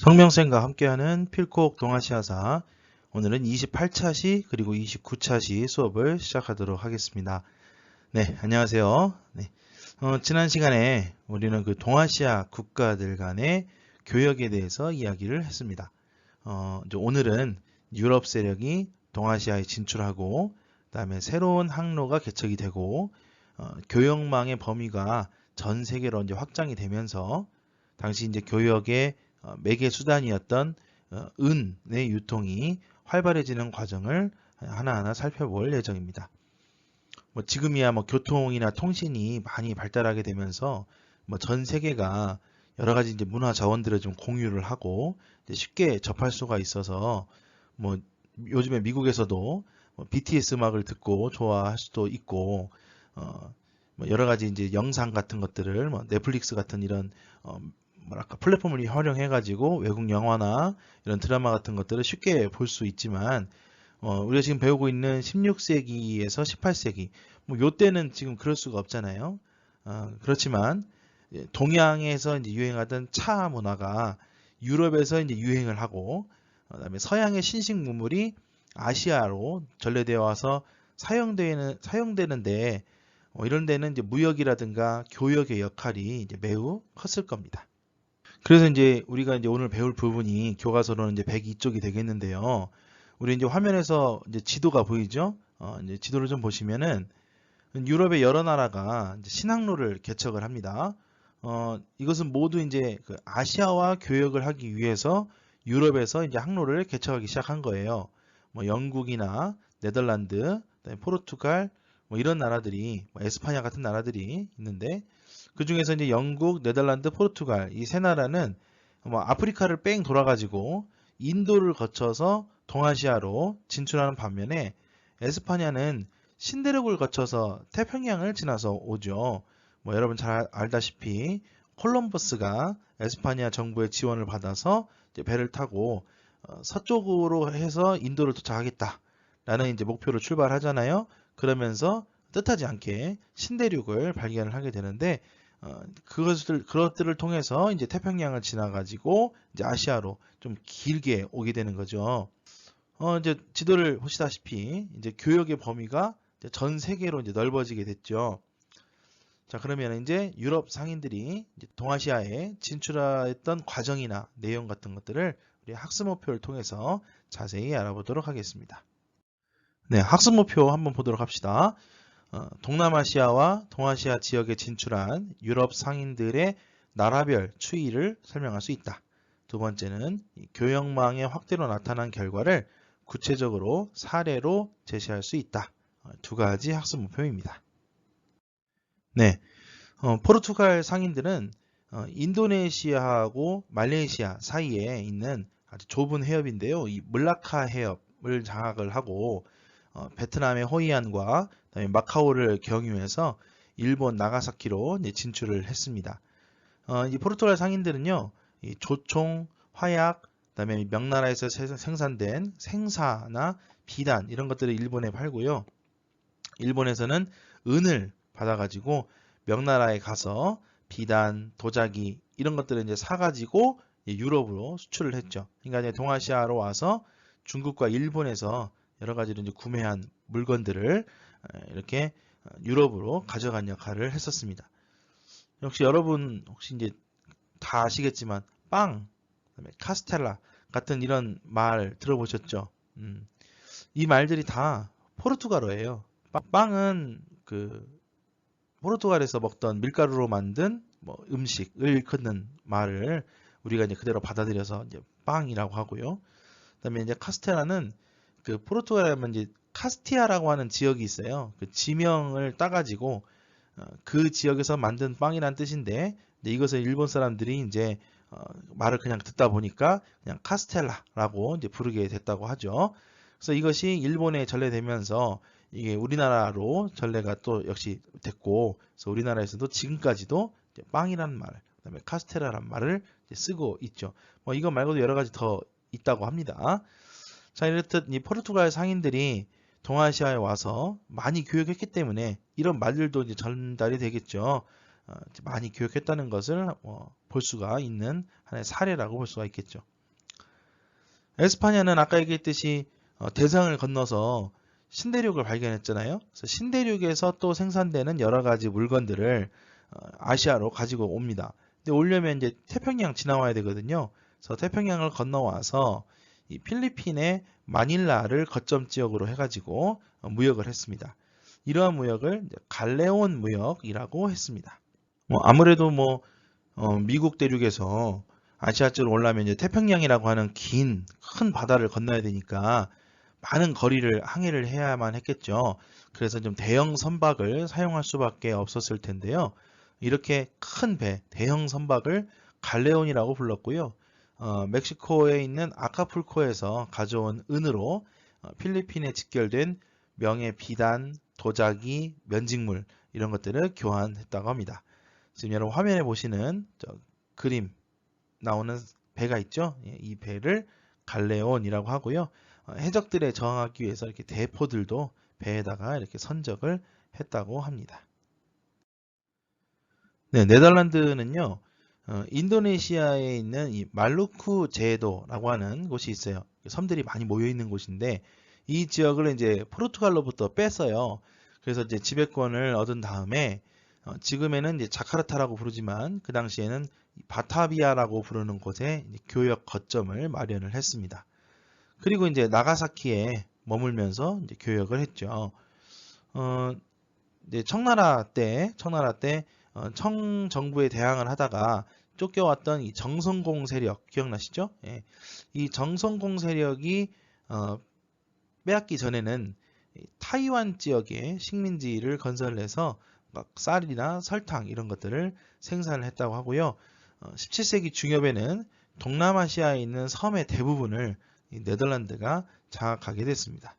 성명쌤과 함께하는 필콕 동아시아사, 오늘은 28차시 그리고 29차시 수업을 시작하도록 하겠습니다. 네, 안녕하세요. 네, 지난 시간에 우리는 그 동아시아 국가들 간의 교역에 대해서 이야기를 했습니다. 이제 오늘은 유럽 세력이 동아시아에 진출하고 그다음에 새로운 항로가 개척이 되고 교역망의 범위가 전 세계로 이제 확장이 되면서 당시 이제 교역의 매개 수단이었던 은의 유통이 활발해지는 과정을 하나하나 살펴볼 예정입니다. 지금이야 교통이나 통신이 많이 발달하게 되면서 전 세계가 여러 가지 이제 문화 자원들을 좀 공유를 하고 쉽게 접할 수가 있어서 요즘에 미국에서도 BTS 음악을 듣고 좋아할 수도 있고 여러 가지 이제 영상 같은 것들을 넷플릭스 같은 이런 플랫폼을 활용해 가지고 외국 영화나 이런 드라마 같은 것들을 쉽게 볼 수 있지만 우리가 지금 배우고 있는 16세기에서 18세기 요때는 지금 그럴 수가 없잖아요. 그렇지만 동양에서 이제 유행하던 차 문화가 유럽에서 이제 유행을 하고 그다음에 서양의 신식 문물이 아시아로 전래되어 와서 사용되는데 이런 데는 이제 무역이라든가 교역의 역할이 이제 매우 컸을 겁니다. 그래서 이제 우리가 이제 오늘 배울 부분이 교과서로는 이제 102쪽이 되겠는데요. 우리 이제 화면에서 이제 지도가 보이죠? 이제 지도를 좀 보시면은 유럽의 여러 나라가 이제 신항로를 개척을 합니다. 이것은 모두 이제 그 아시아와 교역을 하기 위해서 유럽에서 이제 항로를 개척하기 시작한 거예요. 영국이나 네덜란드, 그다음에 포르투갈 이런 나라들이 에스파냐 같은 나라들이 있는데 그 중에서 이제 영국, 네덜란드, 포르투갈 이 세 나라는 아프리카를 뺑 돌아가지고 인도를 거쳐서 동아시아로 진출하는 반면에 에스파냐는 신대륙을 거쳐서 태평양을 지나서 오죠. 여러분 잘 알다시피 콜럼버스가 에스파냐 정부의 지원을 받아서 이제 배를 타고 서쪽으로 해서 인도를 도착하겠다라는 이제 목표로 출발하잖아요. 그러면서 뜻하지 않게 신대륙을 발견을 하게 되는데 그것들을 통해서 이제 태평양을 지나가지고 이제 아시아로 좀 길게 오게 되는 거죠. 이제 지도를 보시다시피 이제 교역의 범위가 이제 전 세계로 이제 넓어지게 됐죠. 자, 그러면 이제 유럽 상인들이 이제 동아시아에 진출했던 과정이나 내용 같은 것들을 우리 학습 목표를 통해서 자세히 알아보도록 하겠습니다. 네, 학습 목표 한번 보도록 합시다. 동남아시아와 동아시아 지역에 진출한 유럽 상인들의 나라별 추이를 설명할 수 있다. 두 번째는 교역망의 확대로 나타난 결과를 구체적으로 사례로 제시할 수 있다. 두 가지 학습 목표입니다. 네, 포르투갈 상인들은 인도네시아하고 말레이시아 사이에 있는 아주 좁은 해협인데요. 이 물라카 해협을 장악을 하고 베트남의 호이안과 그다음에 마카오를 경유해서 일본 나가사키로 진출을 했습니다. 이 포르투갈 상인들은요, 이 조총, 화약, 그다음에 명나라에서 생산된 생사나 비단 이런 것들을 일본에 팔고요. 일본에서는 은을 받아가지고 명나라에 가서 비단, 도자기 이런 것들을 이제 사가지고 유럽으로 수출을 했죠. 그러니까 이제 동아시아로 와서 중국과 일본에서 여러 가지로 이제 구매한 물건들을 이렇게 유럽으로 가져간 역할을 했었습니다. 역시 여러분 혹시 이제 다 아시겠지만 빵, 그다음에 카스텔라 같은 이런 말 들어보셨죠? 이 말들이 다 포르투갈어예요. 빵은 그 포르투갈에서 먹던 밀가루로 만든 음식을 일컫는 말을 우리가 이제 그대로 받아들여서 이제 빵이라고 하고요. 그다음에 이제 카스테라는 그 포르투갈에 하면 이제 카스티아라고 하는 지역이 있어요. 그 지명을 따가지고 그 지역에서 만든 빵이란 뜻인데 이것을 일본 사람들이 이제 말을 그냥 듣다 보니까 그냥 카스텔라라고 이제 부르게 됐다고 하죠. 그래서 이것이 일본에 전래되면서 이게 우리나라로 전래가 또 역시 됐고, 그래서 우리나라에서도 지금까지도 빵이라는 말, 그다음에 카스테라라는 말을 쓰고 있죠. 이거 말고도 여러 가지 더 있다고 합니다. 자, 이렇듯 이 포르투갈 상인들이 동아시아에 와서 많이 교육했기 때문에 이런 말들도 이제 전달이 되겠죠. 많이 교육했다는 것을 볼 수가 있는 하나의 사례라고 볼 수가 있겠죠. 에스파냐는 아까 얘기했듯이 대서양을 건너서 신대륙을 발견했잖아요. 그래서 신대륙에서 또 생산되는 여러 가지 물건들을 아시아로 가지고 옵니다. 근데 오려면 이제 태평양 지나와야 되거든요. 그래서 태평양을 건너와서 이 필리핀의 마닐라를 거점 지역으로 해가지고 무역을 했습니다. 이러한 무역을 갈레온 무역이라고 했습니다. 아무래도 미국 대륙에서 아시아 쪽으로 올라면 이제 태평양이라고 하는 긴 큰 바다를 건너야 되니까 많은 거리를 항해를 해야만 했겠죠. 그래서 좀 대형 선박을 사용할 수밖에 없었을 텐데요. 이렇게 큰 배, 대형 선박을 갈레온이라고 불렀고요. 멕시코에 있는 아카풀코에서 가져온 은으로 필리핀에 직결된 명예 비단, 도자기, 면직물 이런 것들을 교환했다고 합니다. 지금 여러분 화면에 보시는 그림 나오는 배가 있죠? 이 배를 갈레온이라고 하고요. 해적들에 저항하기 위해서 이렇게 대포들도 배에다가 이렇게 선적을 했다고 합니다. 네, 네덜란드는요, 인도네시아에 있는 이 말루쿠 제도라고 하는 곳이 있어요. 섬들이 많이 모여 있는 곳인데 이 지역을 이제 포르투갈로부터 뺐어요. 그래서 이제 지배권을 얻은 다음에 지금에는 이제 자카르타라고 부르지만 그 당시에는 바타비아라고 부르는 곳에 교역 거점을 마련을 했습니다. 그리고 이제 나가사키에 머물면서 이제 교역을 했죠. 이제 청나라 때 청정부에 대항을 하다가 쫓겨왔던 이 정성공 세력 기억나시죠? 예. 이 정성공 세력이 빼앗기 전에는 타이완 지역에 식민지를 건설해서 막 쌀이나 설탕 이런 것들을 생산을 했다고 하고요. 17세기 중엽에는 동남아시아에 있는 섬의 대부분을 네덜란드가 장악하게 됐습니다.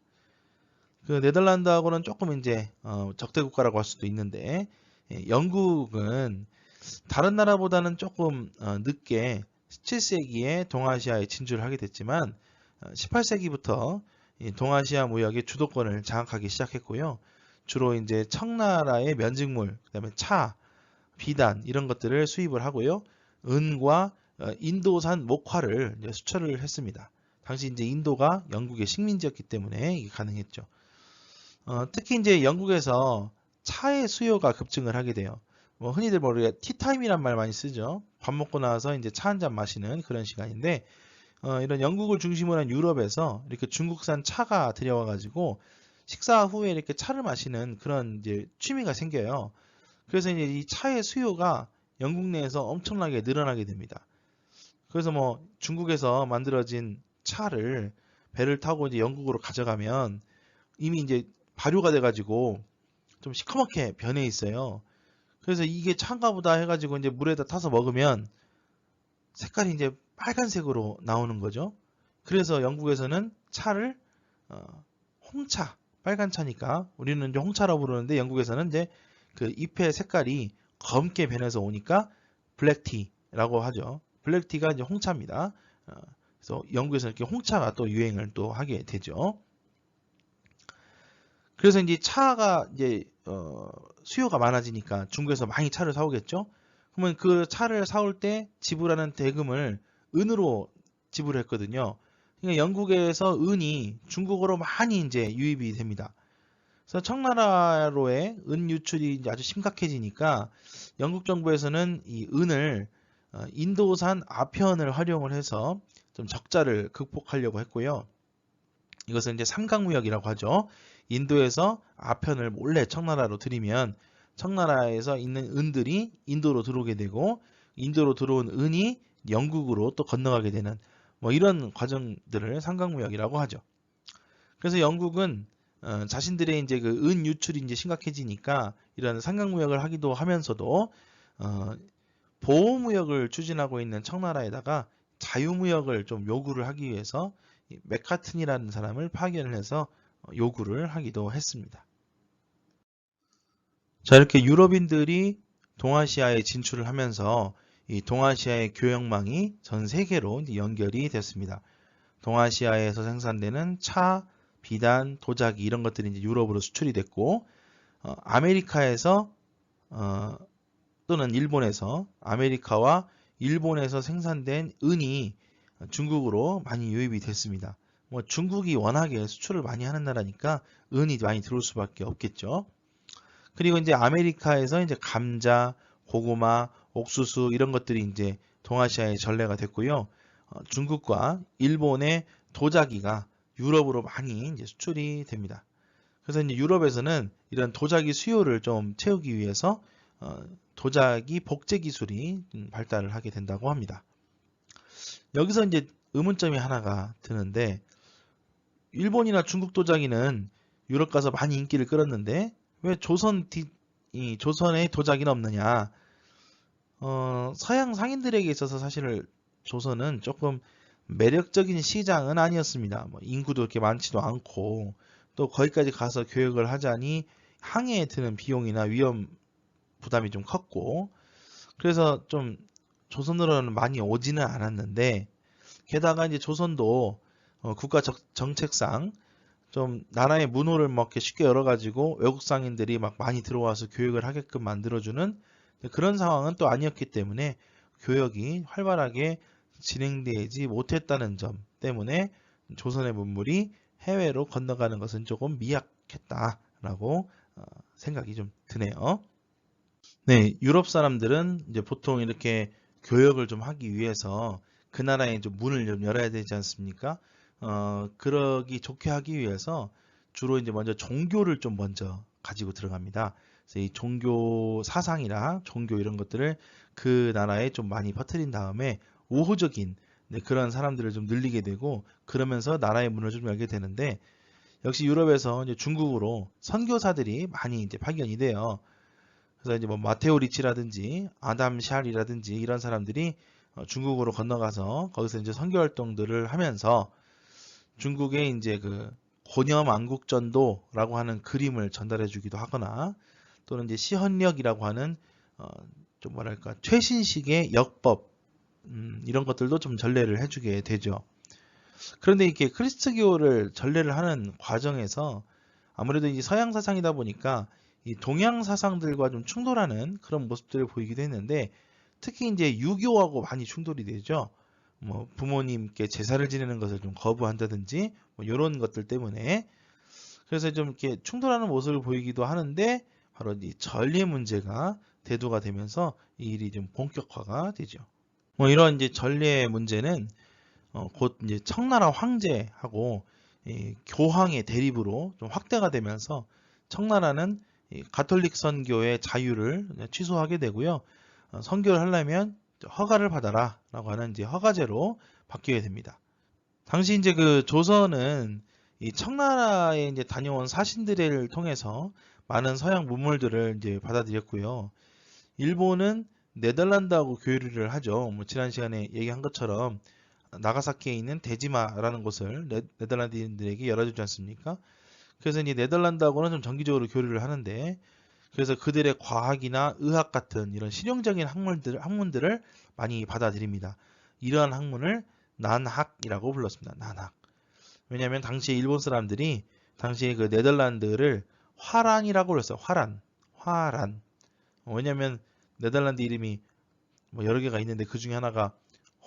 그 네덜란드하고는 조금 이제 적대 국가라고 할 수도 있는데 영국은 다른 나라보다는 조금 늦게 17세기에 동아시아에 진출을 하게 됐지만 18세기부터 동아시아 무역의 주도권을 장악하기 시작했고요. 주로 이제 청나라의 면직물, 그다음에 차, 비단 이런 것들을 수입을 하고요. 은과 인도산 목화를 수출을 했습니다. 당시 이제 인도가 영국의 식민지였기 때문에 이게 가능했죠. 특히 이제 영국에서 차의 수요가 급증을 하게 돼요. 흔히들 모르게 티타임이란 말 많이 쓰죠. 밥 먹고 나서 이제 차 한 잔 마시는 그런 시간인데 이런 영국을 중심으로 한 유럽에서 이렇게 중국산 차가 들여와가지고 식사 후에 이렇게 차를 마시는 그런 이제 취미가 생겨요. 그래서 이제 이 차의 수요가 영국 내에서 엄청나게 늘어나게 됩니다. 그래서 중국에서 만들어진 차를 배를 타고 이제 영국으로 가져가면 이미 이제 발효가 돼가지고 좀 시커멓게 변해 있어요. 그래서 이게 차인가 보다 해가지고 이제 물에다 타서 먹으면 색깔이 이제 빨간색으로 나오는 거죠. 그래서 영국에서는 차를 홍차, 빨간 차니까 우리는 이제 홍차라고 부르는데 영국에서는 이제 그 잎의 색깔이 검게 변해서 오니까 블랙티라고 하죠. 블랙티가 이제 홍차입니다. 그래서 영국에서 이렇게 홍차가 또 유행을 또 하게 되죠. 그래서 이제 차가 이제 수요가 많아지니까 중국에서 많이 차를 사오겠죠. 그러면 그 차를 사올 때 지불하는 대금을 은으로 지불했거든요. 그러니까 영국에서 은이 중국으로 많이 이제 유입이 됩니다. 그래서 청나라로의 은 유출이 이제 아주 심각해지니까 영국 정부에서는 이 은을 인도산 아편을 활용을 해서 좀 적자를 극복하려고 했고요. 이것은 이제 삼각무역이라고 하죠. 인도에서 아편을 몰래 청나라로 들이면 청나라에서 있는 은들이 인도로 들어오게 되고 인도로 들어온 은이 영국으로 또 건너가게 되는 이런 과정들을 삼각무역이라고 하죠. 그래서 영국은 자신들의 이제 그 은 유출이 이제 심각해지니까 이런 삼각무역을 하기도 하면서도 보호무역을 추진하고 있는 청나라에다가 자유무역을 좀 요구를 하기 위해서 맥카튼이라는 사람을 파견을 해서 요구를 하기도 했습니다. 자, 이렇게 유럽인들이 동아시아에 진출을 하면서 이 동아시아의 교역망이 전 세계로 연결이 됐습니다. 동아시아에서 생산되는 차, 비단, 도자기 이런 것들이 이제 유럽으로 수출이 됐고 아메리카에서 또는 일본에서 아메리카와 일본에서 생산된 은이 중국으로 많이 유입이 됐습니다. 뭐 중국이 워낙에 수출을 많이 하는 나라니까 은이 많이 들어올 수밖에 없겠죠. 그리고 이제 아메리카에서 이제 감자, 고구마, 옥수수 이런 것들이 이제 동아시아의 전례가 됐고요. 중국과 일본의 도자기가 유럽으로 많이 이제 수출이 됩니다. 그래서 이제 유럽에서는 이런 도자기 수요를 좀 채우기 위해서 도자기 복제 기술이 발달을 하게 된다고 합니다. 여기서 이제 의문점이 하나가 드는데 일본이나 중국 도자기는 유럽 가서 많이 인기를 끌었는데 왜 조선의 도자기는 없느냐? 서양 상인들에게 있어서 사실 조선은 조금 매력적인 시장은 아니었습니다. 뭐 인구도 그렇게 많지도 않고 또 거기까지 가서 교육을 하자니 항해에 드는 비용이나 위험 부담이 좀 컸고 그래서 좀 조선으로는 많이 오지는 않았는데 게다가 이제 조선도 국가 정책상 좀 나라의 문호를 막 이렇게 쉽게 열어가지고 외국 상인들이 막 많이 들어와서 교육을 하게끔 만들어주는 그런 상황은 또 아니었기 때문에 교역이 활발하게 진행되지 못했다는 점 때문에 조선의 문물이 해외로 건너가는 것은 조금 미약했다라고 생각이 좀 드네요. 네, 유럽 사람들은 이제 보통 이렇게 교역을 좀 하기 위해서 그 나라에 좀 문을 좀 열어야 되지 않습니까? 그러기 좋게 하기 위해서 주로 이제 먼저 종교를 좀 먼저 가지고 들어갑니다. 그래서 이 종교 사상이나 종교 이런 것들을 그 나라에 좀 많이 퍼뜨린 다음에 우호적인 그런 사람들을 좀 늘리게 되고 그러면서 나라의 문을 좀 열게 되는데 역시 유럽에서 이제 중국으로 선교사들이 많이 이제 파견이 돼요. 그래서 이제 뭐 마테오 리치라든지 아담 샬이라든지 이런 사람들이 중국으로 건너가서 거기서 이제 선교 활동들을 하면서 중국의 이제 그 곤염왕국전도라고 하는 그림을 전달해 주기도 하거나 또는 이제 시헌력이라고 하는 좀 뭐랄까 최신식의 역법 이런 것들도 좀 전례를 해주게 되죠. 그런데 이렇게 크리스트교를 전례를 하는 과정에서 아무래도 이제 서양 사상이다 보니까 이 동양 사상들과 좀 충돌하는 그런 모습들을 보이기도 했는데 특히 이제 유교하고 많이 충돌이 되죠. 뭐 부모님께 제사를 지내는 것을 좀 거부한다든지 뭐 이런 것들 때문에 그래서 좀 이렇게 충돌하는 모습을 보이기도 하는데 바로 이 전례 문제가 대두가 되면서 이 일이 좀 본격화가 되죠. 뭐 이런 이제 전례 문제는 곧 이제 청나라 황제하고 이 교황의 대립으로 좀 확대가 되면서 청나라는 이 가톨릭 선교의 자유를 취소하게 되고요. 선교를 하려면 허가를 받아라 라고 하는 이제 허가제로 바뀌게 됩니다. 당시 이제 그 조선은 이 청나라에 이제 다녀온 사신들을 통해서 많은 서양 문물들을 이제 받아들였고요. 일본은 네덜란드하고 교류를 하죠. 뭐 지난 시간에 얘기한 것처럼 나가사키에 있는 데지마라는 곳을 네덜란드인들에게 열어주지 않습니까? 그래서 이제 네덜란드하고는 좀 정기적으로 교류를 하는데 그래서 그들의 과학이나 의학 같은 이런 실용적인 학문들을 많이 받아들입니다. 이러한 학문을 난학이라고 불렀습니다. 난학. 왜냐하면 당시에 일본 사람들이 당시에 그 네덜란드를 화란이라고 불렀어요. 화란. 화란. 왜냐하면 네덜란드 이름이 뭐 여러 개가 있는데 그 중에 하나가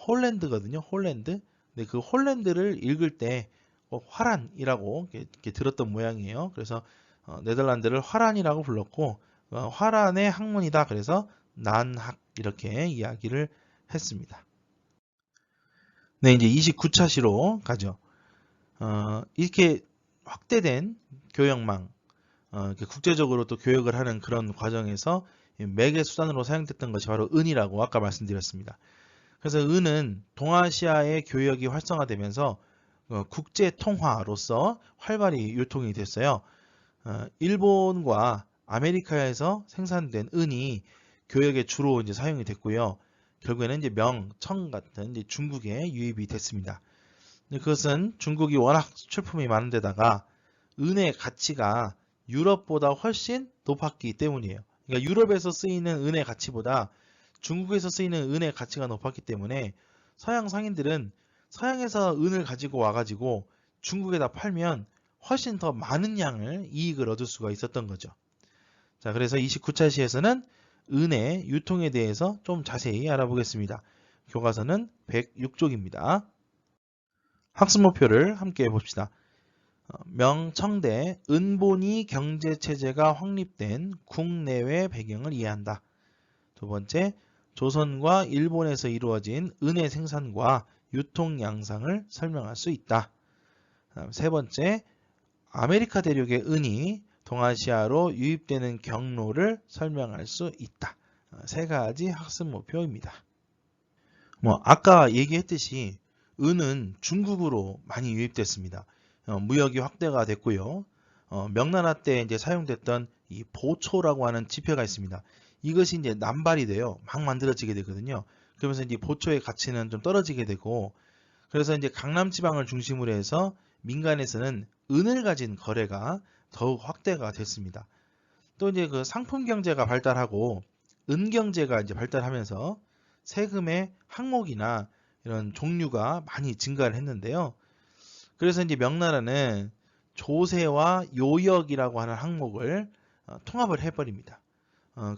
홀랜드거든요. 홀랜드. 근데 그 홀랜드를 읽을 때 화란이라고 이렇게 들었던 모양이에요. 그래서 네덜란드를 화란이라고 불렀고 화란의 학문이다. 그래서 난학 이렇게 이야기를 했습니다. 네, 이제 29차 시로 가죠. 이렇게 확대된 교역망, 이렇게 국제적으로 또 교역을 하는 그런 과정에서 매개 수단으로 사용됐던 것이 바로 은이라고 아까 말씀드렸습니다. 그래서 은은 동아시아의 교역이 활성화되면서 국제 통화로서 활발히 유통이 됐어요. 일본과 아메리카에서 생산된 은이 교역에 주로 이제 사용이 됐고요. 결국에는 이제 명, 청 같은 이제 중국에 유입이 됐습니다. 그것은 중국이 워낙 수출품이 많은 데다가 은의 가치가 유럽보다 훨씬 높았기 때문이에요. 그러니까 유럽에서 쓰이는 은의 가치보다 중국에서 쓰이는 은의 가치가 높았기 때문에 서양 상인들은 서양에서 은을 가지고 와가지고 중국에다 팔면 훨씬 더 많은 양을 이익을 얻을 수가 있었던 거죠. 자, 그래서 29차 시에서는 은의 유통에 대해서 좀 자세히 알아보겠습니다. 교과서는 106쪽입니다. 학습 목표를 함께 봅시다. 명청대 은본위 경제체제가 확립된 국내외 배경을 이해한다. 두 번째, 조선과 일본에서 이루어진 은의 생산과 유통 양상을 설명할 수 있다. 세 번째, 아메리카 대륙의 은이 동아시아로 유입되는 경로를 설명할 수 있다. 세 가지 학습 목표입니다. 아까 얘기했듯이 은은 중국으로 많이 유입됐습니다. 무역이 확대가 됐고요. 명나라 때 이제 사용됐던 이 보초라고 하는 지폐가 있습니다. 이것이 이제 남발이 돼요. 막 만들어지게 되거든요. 그러면서 이제 보초의 가치는 좀 떨어지게 되고, 그래서 이제 강남 지방을 중심으로 해서 민간에서는 은을 가진 거래가 더욱 확대가 됐습니다. 또 이제 그 상품 경제가 발달하고 은 경제가 이제 발달하면서 세금의 항목이나 이런 종류가 많이 증가를 했는데요. 그래서 이제 명나라는 조세와 요역이라고 하는 항목을 통합을 해버립니다.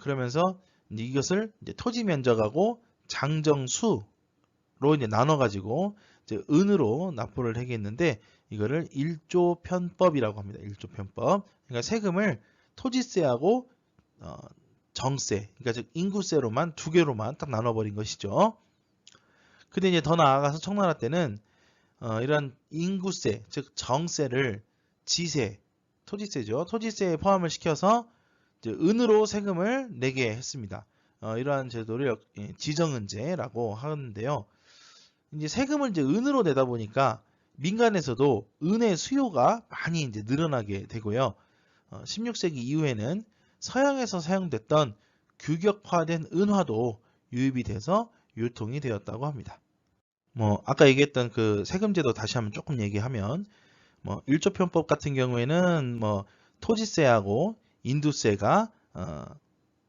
그러면서 이제 이것을 이제 토지 면적하고 장정수로 이제 나눠가지고 이제 은으로 납부를 하겠는데, 이거를 일조 편법이라고 합니다. 일조 편법. 그러니까 세금을 토지세하고 정세, 그러니까 즉 인구세로만 두 개로만 딱 나눠버린 것이죠. 근데 이제 더 나아가서 청나라 때는 이런 인구세, 즉 정세를 지세, 토지세죠. 토지세에 포함을 시켜서 이제 은으로 세금을 내게 했습니다. 이러한 제도를 지정은제라고 하는데요. 이제 세금을 이제 은으로 내다 보니까 민간에서도 은의 수요가 많이 이제 늘어나게 되고요. 16세기 이후에는 서양에서 사용됐던 규격화된 은화도 유입이 돼서 유통이 되었다고 합니다. 아까 얘기했던 그 세금제도 다시 한번 조금 얘기하면, 일조편법 같은 경우에는 토지세하고 인두세가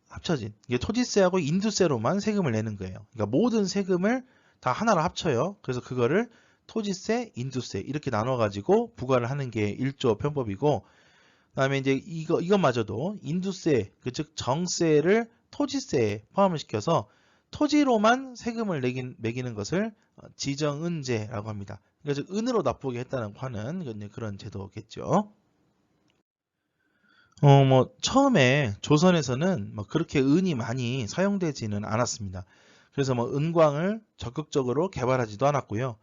합쳐진, 이게 토지세하고 인두세로만 세금을 내는 거예요. 그러니까 모든 세금을 다 하나로 합쳐요. 그래서 그거를 토지세, 인두세 이렇게 나눠가지고 부과를 하는 게 일조 편법이고, 그다음에 이제 이것마저도 인두세, 즉 정세를 토지세에 포함을 시켜서 토지로만 세금을 매기는 것을 지정은제라고 합니다. 그러니까 즉 은으로 납부하게 했다는 하는 그런 제도겠죠. 처음에 조선에서는 그렇게 은이 많이 사용되지는 않았습니다. 그래서 은광을 적극적으로 개발하지도 않았고요.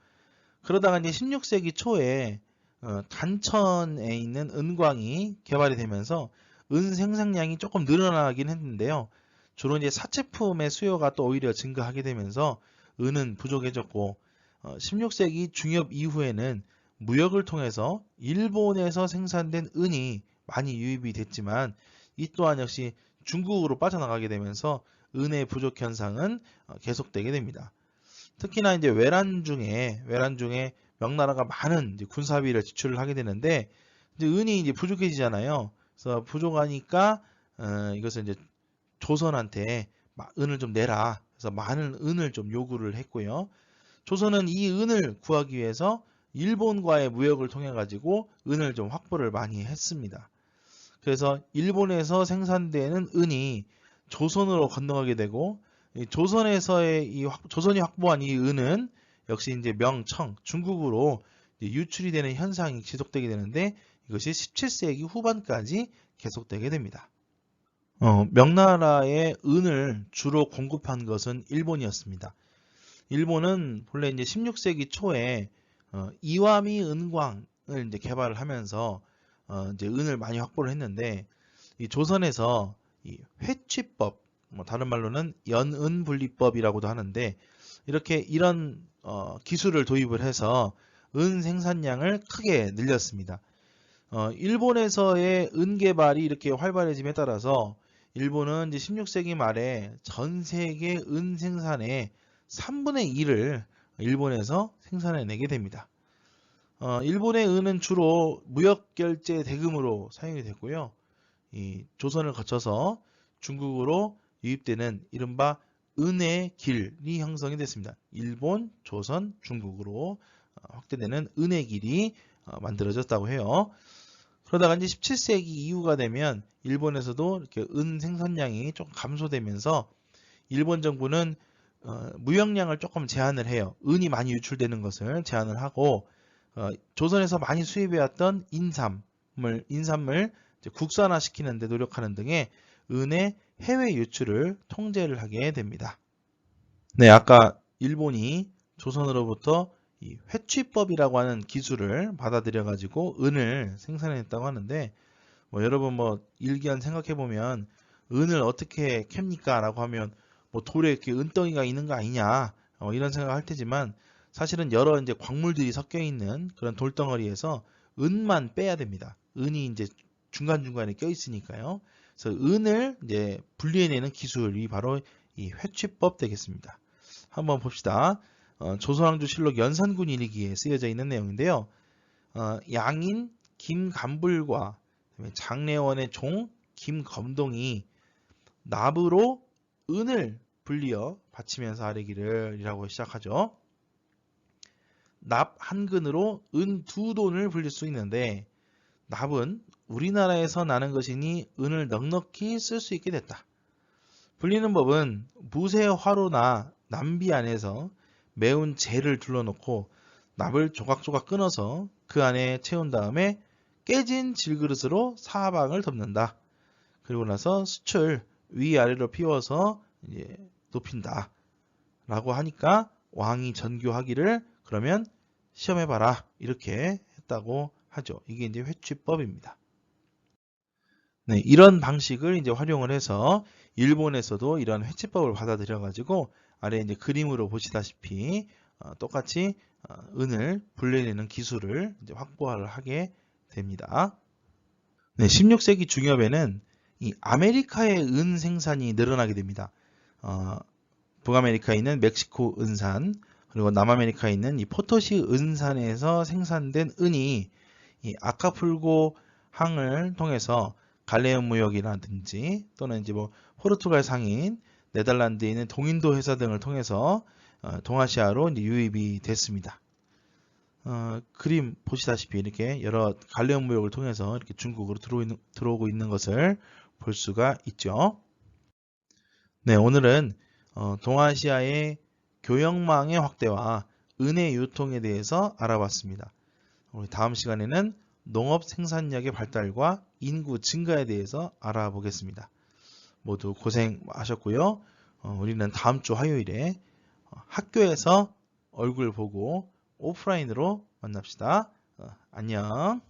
그러다가 이제 16세기 초에 단천에 있는 은광이 개발이 되면서 은 생산량이 조금 늘어나긴 했는데요. 주로 이제 사치품의 수요가 또 오히려 증가하게 되면서 은은 부족해졌고, 16세기 중엽 이후에는 무역을 통해서 일본에서 생산된 은이 많이 유입이 됐지만, 이 또한 역시 중국으로 빠져나가게 되면서 은의 부족 현상은 계속되게 됩니다. 특히나 이제 외란 중에 명나라가 많은 이제 군사비를 지출을 하게 되는데, 이제 은이 이제 부족해지잖아요. 그래서 부족하니까 이것을 이제 조선한테 은을 좀 내라. 그래서 많은 은을 좀 요구를 했고요. 조선은 이 은을 구하기 위해서 일본과의 무역을 통해 가지고 은을 좀 확보를 많이 했습니다. 그래서 일본에서 생산되는 은이 조선으로 건너가게 되고, 조선에서의 조선이 확보한 이 은은 역시 이제 명청, 중국으로 유출이 되는 현상이 지속되게 되는데, 이것이 17세기 후반까지 계속되게 됩니다. 명나라의 은을 주로 공급한 것은 일본이었습니다. 일본은 본래 이제 16세기 초에 이와미 은광을 이제 개발을 하면서 이제 은을 많이 확보를 했는데, 이 조선에서 이 회취법, 다른 말로는 연은분리법이라고도 하는데, 이런 기술을 도입을 해서 은 생산량을 크게 늘렸습니다. 일본에서의 은 개발이 이렇게 활발해짐에 따라서 일본은 이제 16세기 말에 전 세계 은 생산의 3분의 1을 일본에서 생산해내게 됩니다. 일본의 은은 주로 무역결제 대금으로 사용이 됐고요. 이 조선을 거쳐서 중국으로 유입되는 이른바 은의 길이 형성이 됐습니다. 일본, 조선, 중국으로 확대되는 은의 길이 만들어졌다고 해요. 그러다가 이제 17세기 이후가 되면 일본에서도 이렇게 은 생산량이 조금 감소되면서 일본 정부는 무역량을 조금 제한을 해요. 은이 많이 유출되는 것을 제한을 하고, 조선에서 많이 수입해왔던 인삼을 이제 국산화시키는 데 노력하는 등의 은의 해외 유출을 통제를 하게 됩니다. 네, 아까 일본이 조선으로부터 이 회취법이라고 하는 기술을 받아들여 가지고 은을 생산했다고 하는데, 여러분 일기한 생각해 보면 은을 어떻게 캡니까? 라고 하면 돌에 이렇게 은덩이가 있는 거 아니냐, 이런 생각을 할 테지만, 사실은 여러 이제 광물들이 섞여 있는 그런 돌덩어리에서 은만 빼야 됩니다. 은이 이제 중간중간에 껴 있으니까요. 그래서 은을 이제 분리해내는 기술이 바로 이 회취법 되겠습니다. 한번 봅시다. 조선왕조실록 연산군 일기에 쓰여져 있는 내용인데요. 양인 김감불과 장례원의 종 김검동이 납으로 은을 불리어 바치면서 아뢰기를 이라고 시작하죠. 납 한 근으로 은 두 돈을 불릴 수 있는데, 납은 우리나라에서 나는 것이니 은을 넉넉히 쓸 수 있게 됐다. 불리는 법은 무쇠 화로나 남비 안에서 매운 재를 둘러놓고 납을 조각조각 끊어서 그 안에 채운 다음에 깨진 질그릇으로 사방을 덮는다. 그리고 나서 수출 위아래로 피워서 이제 높인다. 라고 하니까 왕이 전교하기를 그러면 시험해봐라. 이렇게 했다고 하죠. 이게 이제 회취법입니다. 네, 이런 방식을 이제 활용을 해서 일본에서도 이런 회치법을 받아들여 가지고 아래 이제 그림으로 보시다시피 똑같이 은을 분리내는 기술을 이제 확보를 하게 됩니다. 네, 16세기 중엽에는 이 아메리카의 은 생산이 늘어나게 됩니다. 북아메리카에 있는 멕시코 은산, 그리고 남아메리카에 있는 이 포토시 은산에서 생산된 은이 이 아카풀고 항을 통해서 갈레온 무역이라든지 또는 이제 포르투갈 상인, 네덜란드에 있는 동인도 회사 등을 통해서 동아시아로 이제 유입이 됐습니다. 그림 보시다시피 이렇게 여러 갈레온 무역을 통해서 이렇게 중국으로 들어오고 있는 것을 볼 수가 있죠. 네, 오늘은 동아시아의 교역망의 확대와 은의 유통에 대해서 알아봤습니다. 우리 다음 시간에는 농업 생산력의 발달과 인구 증가에 대해서 알아보겠습니다. 모두 고생하셨고요. 우리는 다음 주 화요일에 학교에서 얼굴 보고 오프라인으로 만납시다. 안녕.